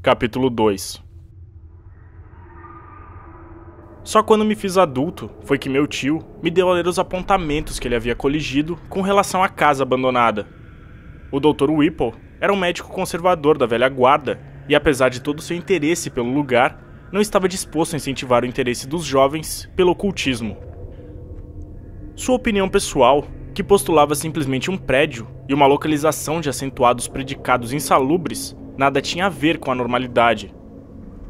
Capítulo 2. Só quando me fiz adulto foi que meu tio me deu a ler os apontamentos que ele havia coligido com relação à casa abandonada. O Dr. Whipple era um médico conservador da velha guarda e, apesar de todo o seu interesse pelo lugar, não estava disposto a incentivar o interesse dos jovens pelo ocultismo. Sua opinião pessoal, que postulava simplesmente um prédio e uma localização de acentuados predicados insalubres, nada tinha a ver com a normalidade.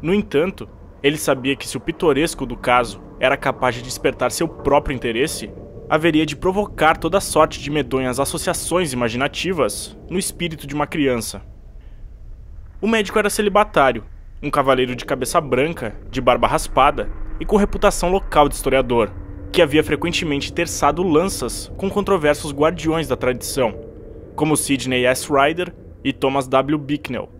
No entanto, ele sabia que se o pitoresco do caso era capaz de despertar seu próprio interesse, haveria de provocar toda sorte de medonhas associações imaginativas no espírito de uma criança. O médico era celibatário, um cavaleiro de cabeça branca, de barba raspada e com reputação local de historiador, que havia frequentemente terçado lanças com controversos guardiões da tradição, como Sidney S. Rider e Thomas W. Bicknell.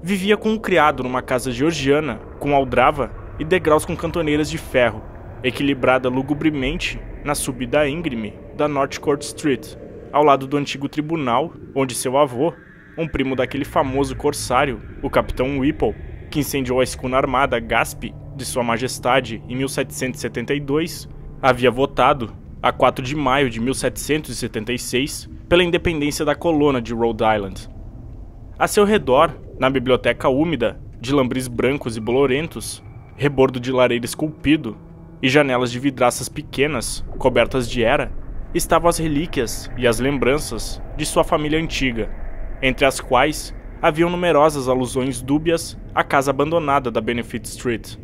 Vivia com um criado numa casa georgiana, com aldrava e degraus com cantoneiras de ferro, equilibrada lugubremente na subida íngreme da North Court Street, ao lado do antigo tribunal, onde seu avô, um primo daquele famoso corsário, o Capitão Whipple, que incendiou a escuna armada Gaspee de Sua Majestade em 1772, havia votado, a 4 de maio de 1776, pela independência da colônia de Rhode Island. A seu redor, na biblioteca úmida, de lambris brancos e bolorentos, rebordo de lareira esculpido e janelas de vidraças pequenas, cobertas de era, estavam as relíquias e as lembranças de sua família antiga, entre as quais haviam numerosas alusões dúbias à casa abandonada da Benefit Street.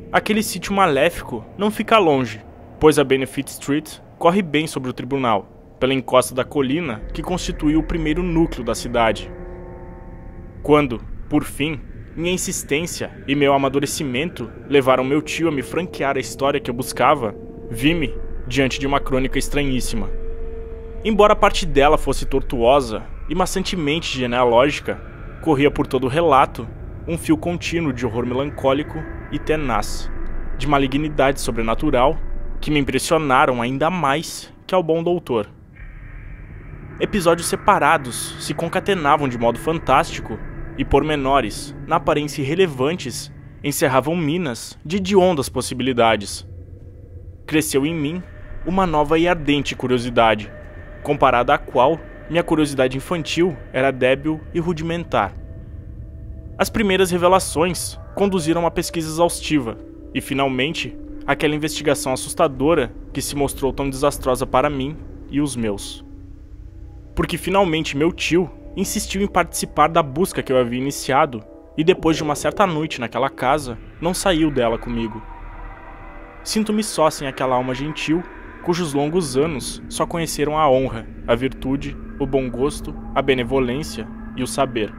Aquele sítio maléfico não fica longe, pois a Benefit Street corre bem sobre o tribunal, pela encosta da colina que constituiu o primeiro núcleo da cidade. Quando, por fim, minha insistência e meu amadurecimento levaram meu tio a me franquear a história que eu buscava, vi-me diante de uma crônica estranhíssima. Embora parte dela fosse tortuosa e maçantemente genealógica, corria por todo o relato um fio contínuo de horror melancólico e tenaz, de malignidade sobrenatural, que me impressionaram ainda mais que ao bom doutor. Episódios separados se concatenavam de modo fantástico e pormenores, na aparência irrelevantes, encerravam minas de hediondas possibilidades. Cresceu em mim uma nova e ardente curiosidade, comparada à qual minha curiosidade infantil era débil e rudimentar. As primeiras revelações conduziram a uma pesquisa exaustiva e, finalmente, aquela investigação assustadora que se mostrou tão desastrosa para mim e os meus. Porque finalmente meu tio insistiu em participar da busca que eu havia iniciado e depois de uma certa noite naquela casa, não saiu dela comigo. Sinto-me só sem aquela alma gentil, cujos longos anos só conheceram a honra, a virtude, o bom gosto, a benevolência e o saber.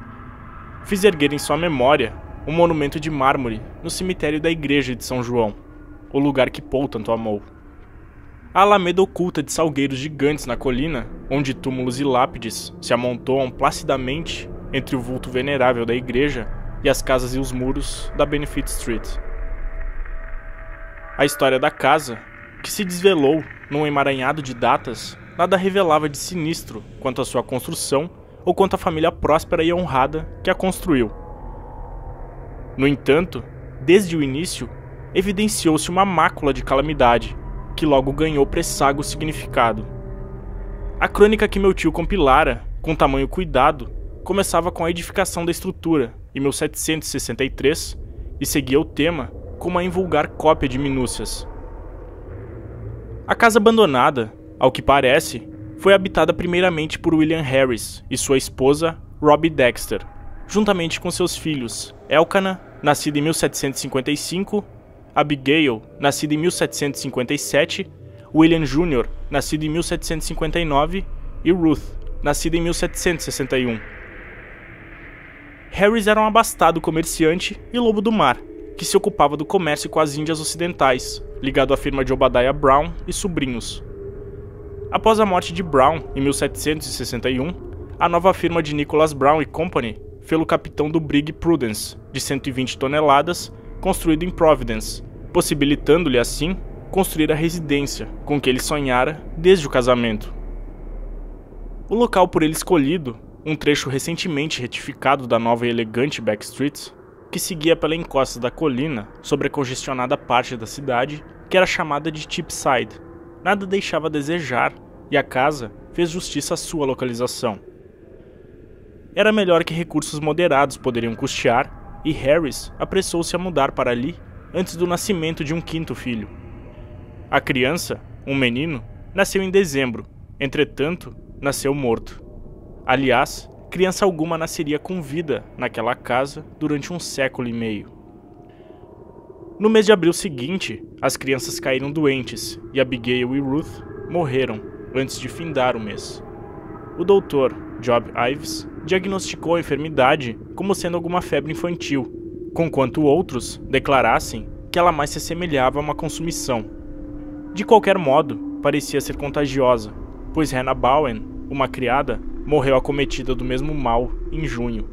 Fiz erguer em sua memória um monumento de mármore no cemitério da igreja de São João, o lugar que Paul tanto amou. A alameda oculta de salgueiros gigantes na colina, onde túmulos e lápides se amontoam placidamente entre o vulto venerável da igreja e as casas e os muros da Benefit Street. A história da casa, que se desvelou num emaranhado de datas, nada revelava de sinistro quanto à sua construção ou quanto à família próspera e honrada que a construiu. No entanto, desde o início, evidenciou-se uma mácula de calamidade, que logo ganhou presságo significado. A crônica que meu tio compilara, com tamanho cuidado, começava com a edificação da estrutura, em 1763, e seguia o tema com uma invulgar cópia de minúcias. A casa abandonada, ao que parece, foi habitada primeiramente por William Harris e sua esposa, Robbie Dexter, juntamente com seus filhos, Elkanah, nascida em 1755, Abigail, nascida em 1757, William Jr., nascido em 1759, e Ruth, nascida em 1761. Harris era um abastado comerciante e lobo do mar, que se ocupava do comércio com as Índias Ocidentais, ligado à firma de Obadiah Brown e sobrinhos. Após a morte de Brown, em 1761, a nova firma de Nicholas Brown Company fê-lo capitão do brig Prudence, de 120 toneladas, construído em Providence, possibilitando-lhe assim construir a residência com que ele sonhara desde o casamento. O local por ele escolhido um trecho recentemente retificado da nova e elegante Backstreet, que seguia pela encosta da colina sobre a congestionada parte da cidade, que era chamada de Cheapside. Nada deixava a desejar, e a casa fez justiça à sua localização. Era melhor que recursos moderados poderiam custear, e Harris apressou-se a mudar para ali antes do nascimento de um quinto filho. A criança, um menino, nasceu em dezembro, entretanto, nasceu morto. Aliás, criança alguma nasceria com vida naquela casa durante 1 século e meio. No mês de abril seguinte, as crianças caíram doentes e Abigail e Ruth morreram antes de findar o mês. O doutor Job Ives diagnosticou a enfermidade como sendo alguma febre infantil, conquanto outros declarassem que ela mais se assemelhava a uma consumição. De qualquer modo, parecia ser contagiosa, pois Hannah Bowen, uma criada, morreu acometida do mesmo mal em junho.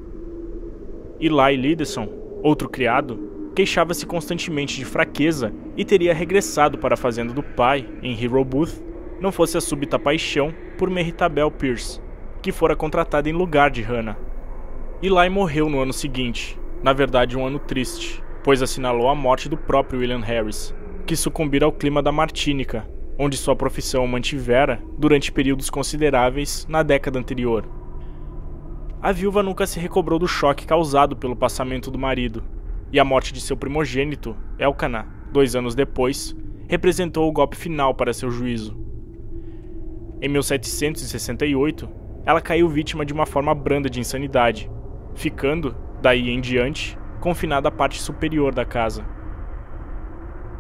Eli Lidison, outro criado, queixava-se constantemente de fraqueza e teria regressado para a fazenda do pai, em Hero Booth, não fosse a súbita paixão por Meritabel Pierce, que fora contratada em lugar de Hannah. Eli morreu no ano seguinte, na verdade um ano triste, pois assinalou a morte do próprio William Harris, que sucumbira ao clima da Martínica, onde sua profissão o mantivera durante períodos consideráveis na década anterior. A viúva nunca se recobrou do choque causado pelo passamento do marido, e a morte de seu primogênito, Elkanah, 2 anos depois, representou o golpe final para seu juízo. Em 1768, ela caiu vítima de uma forma branda de insanidade, ficando, daí em diante, confinada à parte superior da casa.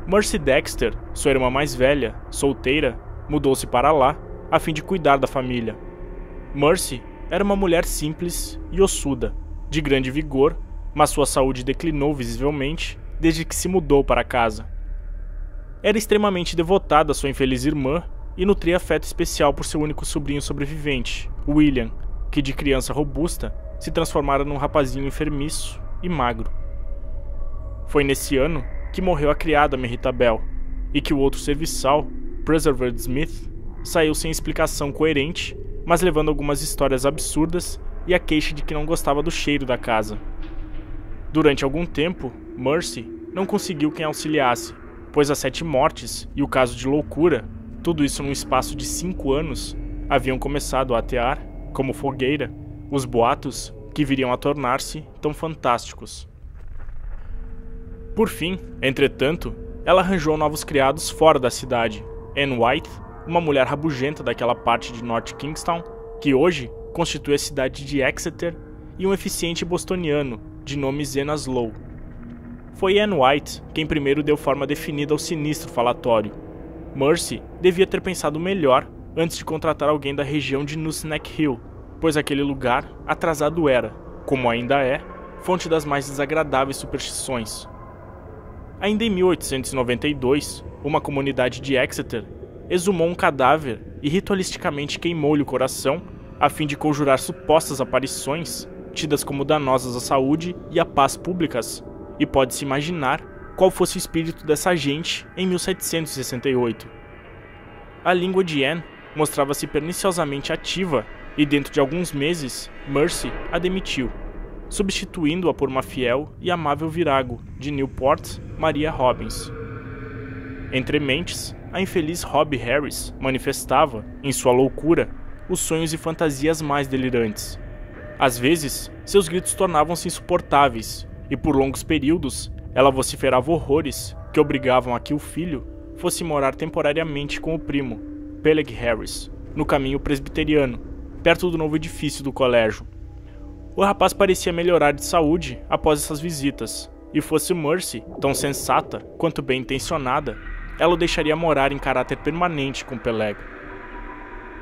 Mercy Dexter, sua irmã mais velha, solteira, mudou-se para lá a fim de cuidar da família. Mercy era uma mulher simples e ossuda, de grande vigor, mas sua saúde declinou visivelmente desde que se mudou para casa. Era extremamente devotada à sua infeliz irmã e nutria afeto especial por seu único sobrinho sobrevivente, William, que de criança robusta se transformara num rapazinho enfermiço e magro. Foi nesse ano que morreu a criada Meritabel, e que o outro serviçal, Persever Smith, saiu sem explicação coerente, mas levando algumas histórias absurdas e a queixa de que não gostava do cheiro da casa. Durante algum tempo, Mercy não conseguiu quem auxiliasse, pois as 7 mortes e o caso de loucura, tudo isso num espaço de 5 anos, haviam começado a atear, como fogueira, os boatos que viriam a tornar-se tão fantásticos. Por fim, entretanto, ela arranjou novos criados fora da cidade. Anne White, uma mulher rabugenta daquela parte de North Kingstown, que hoje constitui a cidade de Exeter, e um eficiente bostoniano, de nome Zenas Lowe. Foi Anne White quem primeiro deu forma definida ao sinistro falatório. Mercy devia ter pensado melhor antes de contratar alguém da região de Nusneck Hill, pois aquele lugar atrasado era, como ainda é, fonte das mais desagradáveis superstições. Ainda em 1892, uma comunidade de Exeter exumou um cadáver e ritualisticamente queimou-lhe o coração a fim de conjurar supostas aparições tidas como danosas à saúde e à paz públicas, e pode-se imaginar qual fosse o espírito dessa gente em 1768. A língua de Anne mostrava-se perniciosamente ativa e dentro de alguns meses Mercy a demitiu, substituindo-a por uma fiel e amável virago de Newport, Maria Robbins. Entre mentes, a infeliz Robbie Harris manifestava, em sua loucura, os sonhos e fantasias mais delirantes. Às vezes, seus gritos tornavam-se insuportáveis, e por longos períodos, ela vociferava horrores que obrigavam a que o filho fosse morar temporariamente com o primo, Peleg Harris, no caminho presbiteriano, perto do novo edifício do colégio. O rapaz parecia melhorar de saúde após essas visitas, e fosse Mercy tão sensata quanto bem intencionada, ela o deixaria morar em caráter permanente com Peleg.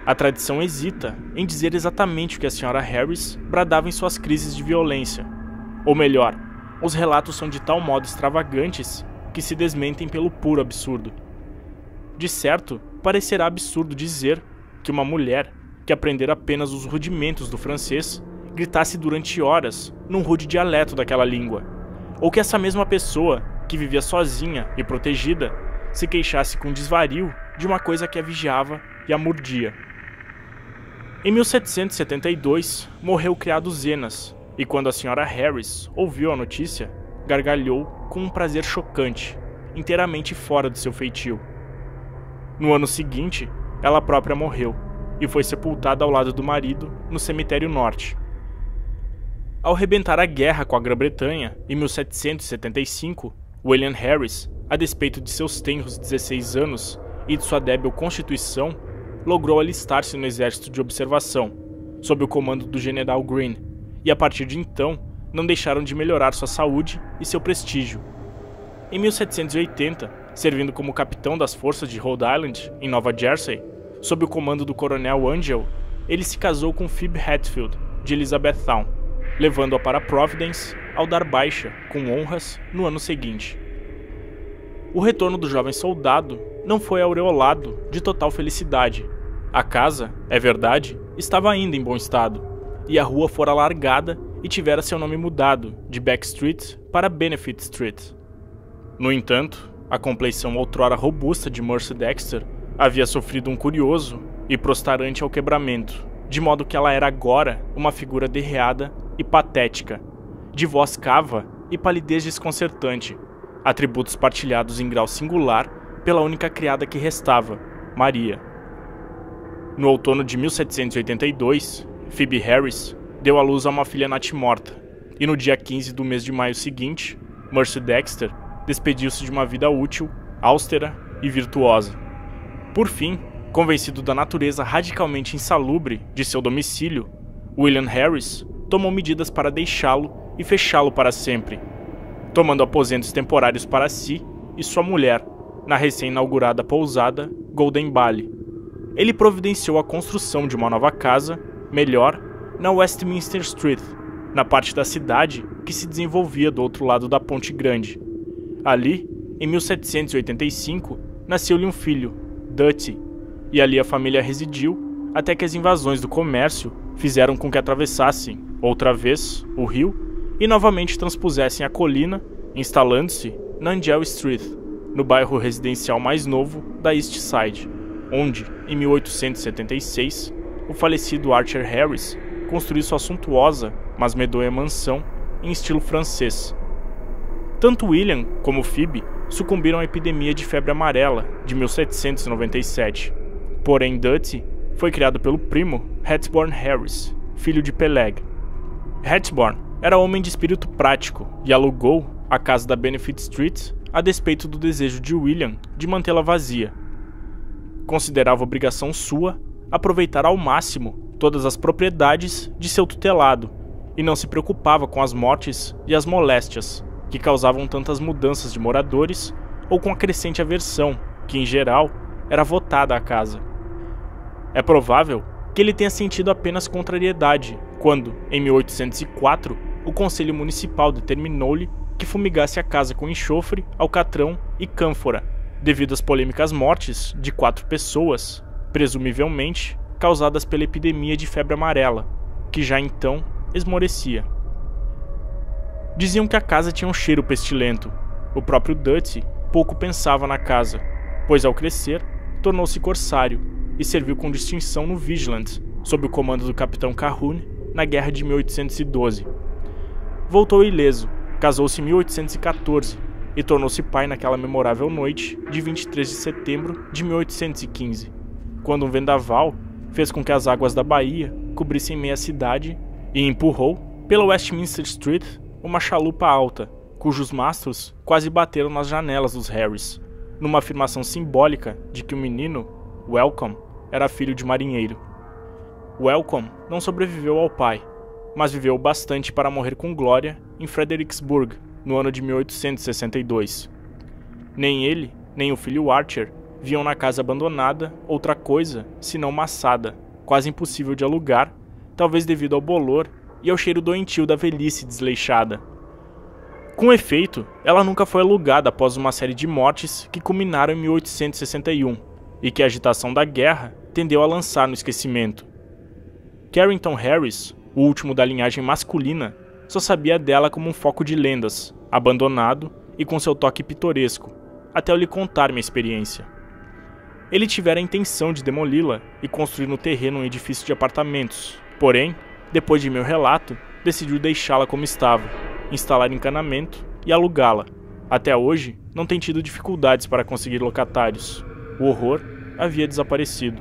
A tradição hesita em dizer exatamente o que a Sra. Harris bradava em suas crises de violência. Ou melhor, os relatos são de tal modo extravagantes que se desmentem pelo puro absurdo. De certo, parecerá absurdo dizer que uma mulher que aprendera apenas os rudimentos do francês gritasse durante horas num rude dialeto daquela língua, ou que essa mesma pessoa, que vivia sozinha e protegida, se queixasse com desvario de uma coisa que a vigiava e a mordia. Em 1772, morreu o criado Zenas, e quando a senhora Harris ouviu a notícia, gargalhou com um prazer chocante, inteiramente fora do seu feitio. No ano seguinte, ela própria morreu, e foi sepultada ao lado do marido no cemitério norte. Ao rebentar a guerra com a Grã-Bretanha, em 1775, William Harris, a despeito de seus tenros 16 anos e de sua débil constituição, logrou alistar-se no exército de observação, sob o comando do general Greene, e a partir de então, não deixaram de melhorar sua saúde e seu prestígio. Em 1780, servindo como capitão das forças de Rhode Island, em Nova Jersey, sob o comando do coronel Angell, ele se casou com Phoebe Hatfield, de Elizabethtown, levando-a para Providence ao dar baixa, com honras, no ano seguinte. O retorno do jovem soldado não foi aureolado de total felicidade. A casa, é verdade, estava ainda em bom estado, e a rua fora alargada e tivera seu nome mudado de Back Street para Benefit Street. No entanto, a compleição outrora robusta de Mercy Dexter havia sofrido um curioso e prostarante ao quebramento, de modo que ela era agora uma figura derreada e patética, de voz cava e palidez desconcertante, atributos partilhados em grau singular pela única criada que restava, Maria. No outono de 1782, Phoebe Harris deu à luz a uma filha natimorta, e no dia 15 do mês de maio seguinte, Mercy Dexter despediu-se de uma vida útil, austera e virtuosa. Por fim, convencido da natureza radicalmente insalubre de seu domicílio, William Harris tomou medidas para deixá-lo e fechá-lo para sempre, tomando aposentos temporários para si e sua mulher, na recém-inaugurada pousada Golden Valley. Ele providenciou a construção de uma nova casa, melhor, na Westminster Street, na parte da cidade que se desenvolvia do outro lado da Ponte Grande. Ali, em 1785, nasceu-lhe um filho, Dutty, e ali a família residiu até que as invasões do comércio fizeram com que atravessassem, outra vez, o rio e novamente transpusessem a colina, instalando-se na Angell Street, no bairro residencial mais novo da East Side, onde, em 1876, o falecido Archer Harris construiu sua suntuosa, mas medonha mansão em estilo francês. Tanto William como Phoebe sucumbiram à epidemia de febre amarela de 1797. Porém, Dutty foi criado pelo primo Rathbone Harris, filho de Peleg. Rathbone era homem de espírito prático e alugou a casa da Benefit Street a despeito do desejo de William de mantê-la vazia. Considerava obrigação sua aproveitar ao máximo todas as propriedades de seu tutelado e não se preocupava com as mortes e as moléstias que causavam tantas mudanças de moradores ou com a crescente aversão que, em geral, era votada à casa. É provável que ele tenha sentido apenas contrariedade quando, em 1804, o Conselho Municipal determinou-lhe que fumigasse a casa com enxofre, alcatrão e cânfora, devido às polêmicas mortes de 4 pessoas, presumivelmente causadas pela epidemia de febre amarela, que já então esmorecia. Diziam que a casa tinha um cheiro pestilento. O próprio Dutty pouco pensava na casa, pois ao crescer, tornou-se corsário e serviu com distinção no Vigilant, sob o comando do capitão Calhoun, na guerra de 1812. Voltou ileso, casou-se em 1814 e tornou-se pai naquela memorável noite de 23 de setembro de 1815, quando um vendaval fez com que as águas da Bahia cobrissem meia cidade e empurrou, pela Westminster Street, uma chalupa alta, cujos mastros quase bateram nas janelas dos Harris, numa afirmação simbólica de que o menino, Welcome, era filho de marinheiro. Welcome não sobreviveu ao pai, mas viveu bastante para morrer com glória em Fredericksburg, no ano de 1862. Nem ele, nem o filho Archer viam na casa abandonada outra coisa senão maçada, quase impossível de alugar, talvez devido ao bolor e ao cheiro doentio da velhice desleixada. Com efeito, ela nunca foi alugada após uma série de mortes que culminaram em 1861 e que a agitação da guerra tendeu a lançar no esquecimento. Carrington Harris, o último da linhagem masculina, só sabia dela como um foco de lendas, abandonado e com seu toque pitoresco, até eu lhe contar minha experiência. Ele tivera a intenção de demoli-la e construir no terreno um edifício de apartamentos. Porém, depois de meu relato, decidiu deixá-la como estava, instalar encanamento e alugá-la. Até hoje, não tem tido dificuldades para conseguir locatários. O horror havia desaparecido.